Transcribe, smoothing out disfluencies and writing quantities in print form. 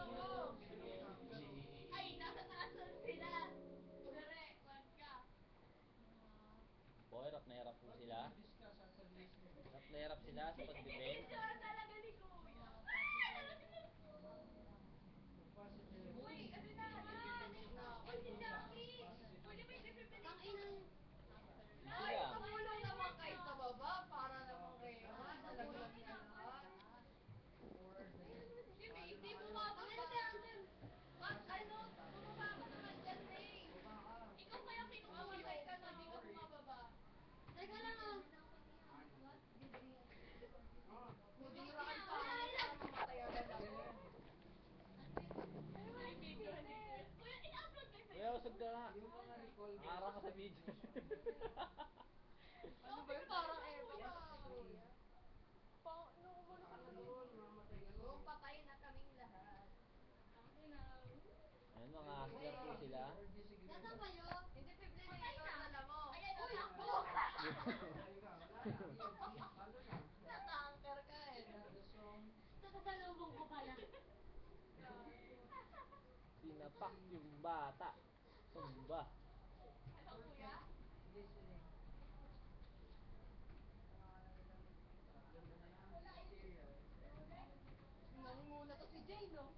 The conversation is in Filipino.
mo. Sige. Ay, nasa taas na sila. Direk, wag ka. Boy, hirap na hirap po sila. Hirap na hirap sila sa pag-defend. Sure talaga ni Kuya. Uy, ano na? Uy, si Jackie. Pwede ba yung defibrillator? Ang inang. Ay, Sila. tumulong naman kayo sa baba para naman kayo. Nalaglag na lahat. Siyempre, hindi bumaba ka. Ano, bumaba ka naman dyan, May. Ikaw kaya kinukamatay ka na, di ka bumababa. Teka lang ah. Mudira ka sa akin para mamatay agad ako. Kuya, in-upload kayo sa'yo. Kuya, usog ka nga. Araw ka sa video. Ano ba yun? Parang ewan ka. Nung umulo ka na doon, patay na kaming lahat. Ayun, mga hustler po sila. Nasaan kayo? Hindi, defibrillator na lang mo. Ayan, uy, ako! Naka-anchor ka eh. Nakasalubong ko pala. Sinapak yung bata. Tumba. Ito, kuya? Wala eh. Nangunguna to si Jay, no?